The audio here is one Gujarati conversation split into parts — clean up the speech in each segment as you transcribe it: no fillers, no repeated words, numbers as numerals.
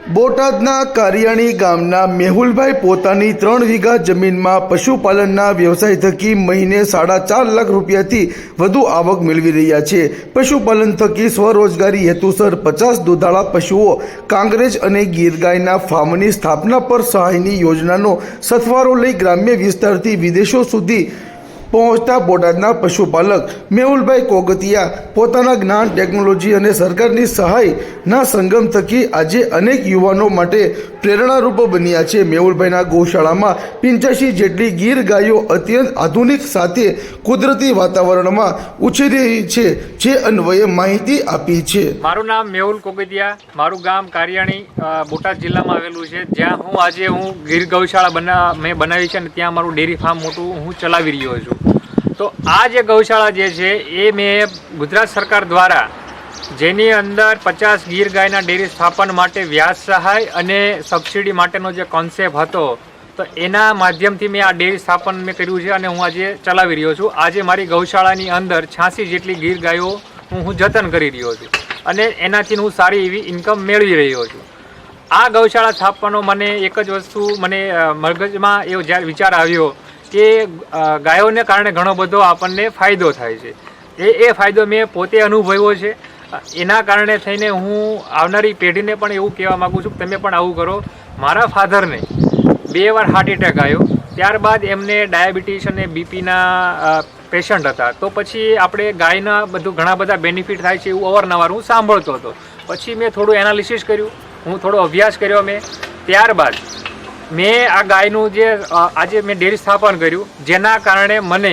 બોટાદના કારિયાણી ગામના મેહુલભાઈ પોતાની 3 વીઘા જમીનમાં પશુપાલનના વ્યવસાય થકી મહિને 4.5 લાખ રૂપિયાથી વધુ આવક મેળવી રહ્યા છે। પશુપાલન થકી સ્વરોજગારી હેતુસર 50 દુધાળા પશુઓ, કાંકરેજ અને ગીર ગાયના ફાર્મની સ્થાપના પર સહાયની યોજનાનો સથવારો લઈ ગ્રામ્ય વિસ્તારથી વિદેશો સુધી પહોંચતા બોટાદના પશુપાલક મેહુલભાઈ કોગતિયા પોતાના જ્ઞાન, ટેકનોલોજી અને સરકારની સહાયના સંગમ થકી આજે અનેક યુવાનો માટે પ્રેરણારૂપ બન્યા છે। મેહુલભાઈના ગૌશાળામાં 85 જેટલી ગીર ગાયો અત્યંત આધુનિક સાથે કુદરતી વાતાવરણમાં ઉછેરી રહી છે, જે અન્વયે માહિતી આપી છે। મારું નામ મેહુલ કોગતિયા, મારું ગામ કારિયાણી બોટાદ જિલ્લામાં આવેલું છે, જ્યાં હું ગીર ગૌશાળા મેં બનાવી છે અને ત્યાં મારું ડેરી ફાર્મ મોટું હું ચલાવી રહ્યો છું। તો આ જે ગૌશાળા જે છે એ મેં ગુજરાત સરકાર દ્વારા, જેની અંદર 50 ગીર ગાયના ડેરી સ્થાપન માટે વ્યાજ સહાય અને સબસિડી માટેનો જે કોન્સેપ્ટ હતો, તો એના માધ્યમથી મેં આ ડેરી સ્થાપન મેં કર્યું છે અને હું આજે ચલાવી રહ્યો છું। આજે મારી ગૌશાળાની અંદર 86 જેટલી ગીર ગાયો હું જતન કરી રહ્યો છું અને એનાથી હું સારી એવી ઇન્કમ મેળવી રહ્યો છું। આ ગૌશાળા સ્થાપવાનો મને એક જ વસ્તુ મગજમાં એવો જ્યારે વિચાર આવ્યો કે ગાયોને કારણે ઘણો બધો આપણને ફાયદો થાય છે। એ ફાયદો મેં પોતે અનુભવ્યો છે। એના કારણે થઈને હું આવનારી પેઢીને પણ એવું કહેવા માગું છું કે તમે પણ આવું કરો। મારા ફાધરને 2 વાર હાર્ટ એટેક આવ્યો, ત્યારબાદ એમને ડાયાબિટીસ અને બીપીના પેશન્ટ હતા। તો પછી આપણે ગાયના ઘણા બધા બેનિફિટ થાય છે એવું અવારનવાર હું સાંભળતો હતો। પછી મેં થોડું એનાલિસિસ કર્યું, હું થોડો અભ્યાસ કર્યો મેં, ત્યારબાદ મેં આ ગાયનું આજે મેં ડેરી સ્થાપન કર્યું, જેના કારણે મને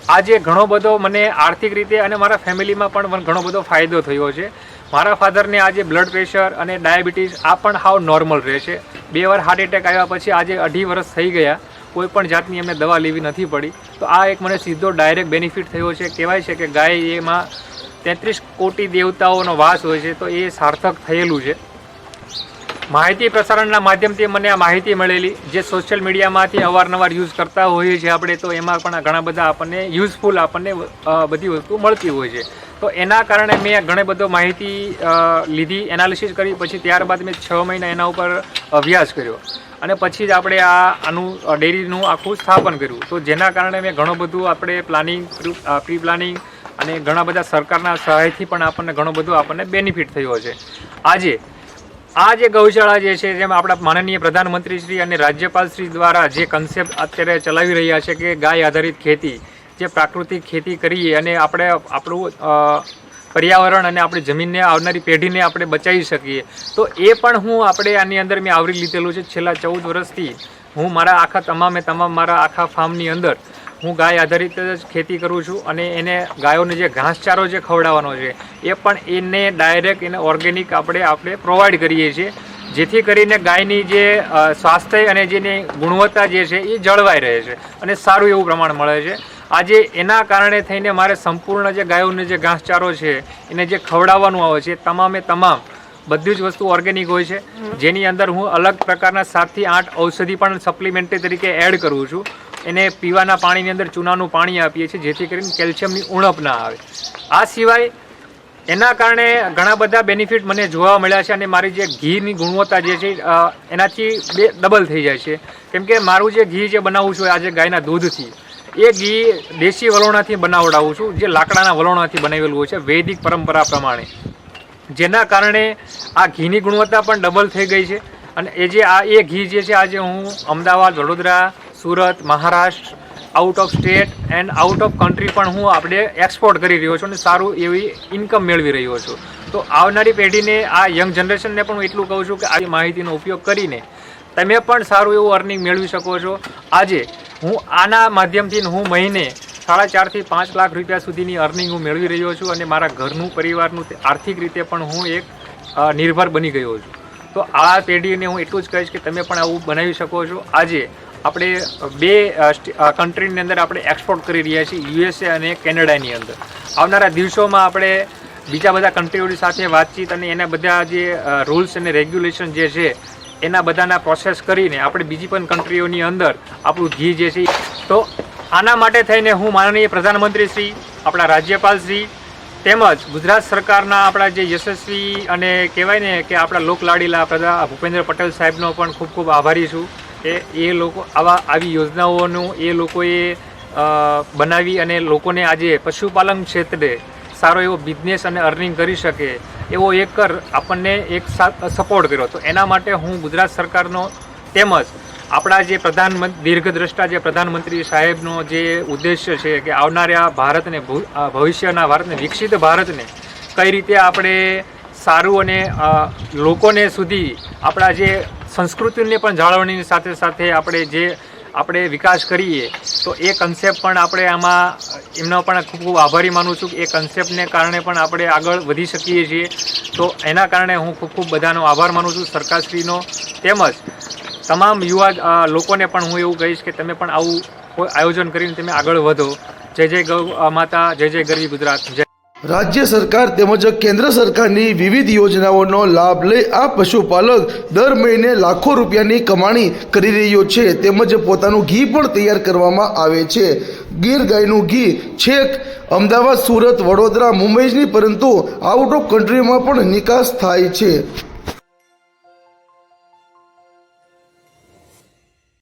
આજે ઘણો બધો આર્થિક રીતે અને મારા ફેમિલીમાં પણ ઘણો બધો ફાયદો થયો છે। મારા ફાધરને આજે બ્લડ પ્રેશર અને ડાયાબિટીસ આ પણ હાવ નોર્મલ રહે છે। 2 વાર હાર્ટ એટેક આવ્યા પછી આજે 2.5 વર્ષ થઈ ગયા, કોઈ પણ જાતની એમને દવા લેવી નથી પડી। તો આ એક મને સીધો ડાયરેક્ટ બેનિફિટ થયો છે। કહેવાય છે કે ગાય એમાં 33 કોટી દેવતાઓનો વાસ હોય છે, તો એ સાર્થક થયેલું છે। માહિતી પ્રસારણના માધ્યમથી મને આ માહિતી મળેલી, જે સોશિયલ મીડિયામાંથી અવારનવાર યુઝ કરતા હોઈએ છીએ આપણે, તો એમાં પણ ઘણા બધા આપણને યુઝફુલ બધી વસ્તુ મળતી હોય છે। તો એના કારણે મેં ઘણી બધો માહિતી લીધી, એનાલિસિસ કરી, પછી ત્યારબાદ મેં 6 મહિના એના ઉપર અભ્યાસ કર્યો અને પછી જ આપણે આનું ડેરીનું આખું સ્થાપન કર્યું। તો જેના કારણે મેં ઘણું બધું આપણે પ્રી પ્લાનિંગ અને ઘણા બધા સરકારના સહાયથી પણ ઘણો બધો બેનિફિટ થયો છે। આજે આ જે ગૌશાળા જે છે, જેમ આપણા માનનીય પ્રધાનમંત્રી શ્રી અને રાજ્યપાલ શ્રી દ્વારા જે કન્સેપ્ટ અત્યારે ચલાવી રહ્યા છે કે ગાય આધારિત ખેતી, જે પ્રાકૃતિક ખેતી કરીએ અને આપણે આપણું પર્યાવરણ અને આપણી જમીનને આવનારી પેઢીને આપણે બચાવી શકીએ, તો એ પણ આની અંદર મેં આવરી લીધેલું છે। છેલ્લા 14 વર્ષથી હું મારા આખા ફાર્મની અંદર હું ગાય આધારિત જ ખેતી કરું છું અને એને ગાયોને જે ઘાસચારો જે ખવડાવવાનો છે એ પણ એને ડાયરેક્ટ ઓર્ગેનિક આપણે પ્રોવાઈડ કરીએ છીએ, જેથી કરીને ગાયની જે સ્વાસ્થ્ય અને જેની ગુણવત્તા જે છે એ જળવાઈ રહે છે અને સારું એવું પ્રમાણ મળે છે। આજે એના કારણે થઈને મારે સંપૂર્ણ જે ગાયોને જે ઘાસચારો છે એને જે ખવડાવવાનું આવે છે તમામ બધી જ વસ્તુ ઓર્ગેનિક હોય છે, જેની અંદર હું અલગ પ્રકારના 7 થી 8 ઔષધિ પણ સપ્લિમેન્ટરી તરીકે એડ કરું છું। એને પીવાના પાણીની અંદર ચૂનાનું પાણી આપીએ છીએ, જેથી કરીને કેલ્શિયમની ઉણપ ના આવે। આ સિવાય એના કારણે ઘણા બધા બેનિફિટ મને જોવા મળ્યા છે અને મારી જે ઘીની ગુણવત્તા જે છે એનાથી ડબલ થઈ જાય છે। કેમ કે મારું જે ઘી જે બનાવું છું આજે ગાયના દૂધથી, એ ઘી દેશી વલોણાથી બનાવડાવું છું, જે લાકડાના વલોણાથી બનાવેલું હોય છે વૈદિક પરંપરા પ્રમાણે, જેના કારણે આ ઘીની ગુણવત્તા પણ ડબલ થઈ ગઈ છે। અને એ ઘી જે છે આજે હું Ahmedabad, Vadodara, Surat, Maharashtra, out of state and out of country પણ હું એક્સપોર્ટ કરી રહ્યો છું અને સારું એવી ઇન્કમ મેળવી રહ્યો છું। તો આવનારી પેઢીને, આ યંગ જનરેશનને પણ હું એટલું કહું છું કે આ માહિતીનો ઉપયોગ કરીને તમે પણ સારું એવું અર્નિંગ મેળવી શકો છો। આજે હું આના માધ્યમથી હું મહિને 4.5 થી 5 લાખ રૂપિયા સુધીની અર્નિંગ હું મેળવી રહ્યો છું અને મારા ઘરનું, પરિવારનું આર્થિક રીતે પણ હું એક નિર્ભર બની ગયો છું। તો આ પેઢીને હું એટલું જ કહીશ કે તમે પણ આવું બનાવી શકો છો। આજે આપણે 2 કન્ટ્રીની અંદર આપણે એક્સપોર્ટ કરી રહ્યા છીએ, USA અને કેનેડાની અંદર। આવનારા દિવસોમાં આપણે બીજા બધા કન્ટ્રીઓની સાથે વાતચીત અને એના બધા જે રૂલ્સ અને રેગ્યુલેશન જે છે એના બધાના પ્રોસેસ કરીને આપણે બીજી પણ કન્ટ્રીઓની અંદર આપણું ઘી જે છે, તો આના માટે થઈને હું માનનીય પ્રધાનમંત્રી શ્રી, આપણા રાજ્યપાલ શ્રી તેમજ ગુજરાત સરકારના આપણા જે યશસ્વી અને કહેવાય ને કે આપણા લોકલાડીલા પ્રધાન ભૂપેન્દ્ર પટેલ સાહેબનો પણ ખૂબ ખૂબ આભારી છું કે એ લોકો આવી યોજનાઓનું એ લોકોએ બનાવી અને લોકોને આજે પશુપાલન ક્ષેત્રે સારો એવો બિઝનેસ અને અર્નિંગ કરી શકે એવો આપણને એક સપોર્ટ કર્યો. તો એના માટે હું ગુજરાત સરકારનો તેમજ આપણા જે દીર્ઘદ્રષ્ટા જે પ્રધાનમંત્રી સાહેબનો જે ઉદ્દેશ્ય છે કે આવનારા ભારતને ભવિષ્યના ભારતને વિકસિત ભારતને કઈ રીતે આપણે સારું અને લોકોને સુધી આપણા જે સંસ્કૃતિને પણ જાળવણીની સાથે સાથે આપણે વિકાસ કરીએ તો એ કન્સેપ્ટ પણ આપણે આમાં એમનો પણ ખૂબ ખૂબ આભારી માનું છું કે એ કન્સેપ્ટને કારણે પણ આપણે આગળ વધી શકીએ છીએ. તો એના કારણે હું ખૂબ ખૂબ બધાનો આભાર માનું છું સરકારશ્રીનો. તેમજ તમામ યુવા લોકોને પણ હું એવું કહીશ કે તમે પણ આવું કોઈ આયોજન કરીને તમે આગળ વધો. જય જય ગૌ માતા, જય જય ગરવી ગુજરાત. જય. રાજ્ય સરકાર તેમજ કેન્દ્ર સરકારની વિવિધ યોજનાઓનો લાભ લઈ આ પશુપાલક દર મહિને લાખો રૂપિયાની કમાણી કરી રહ્યો છે. તેમજ પોતાનું ઘી પણ તૈયાર કરવામાં આવે છે. ગીર ગાયનું ઘી છેક અમદાવાદ, સુરત, વડોદરા, મુંબઈની પરંતુ આઉટ ઓફ કન્ટ્રીમાં પણ નિકાસ થાય છે.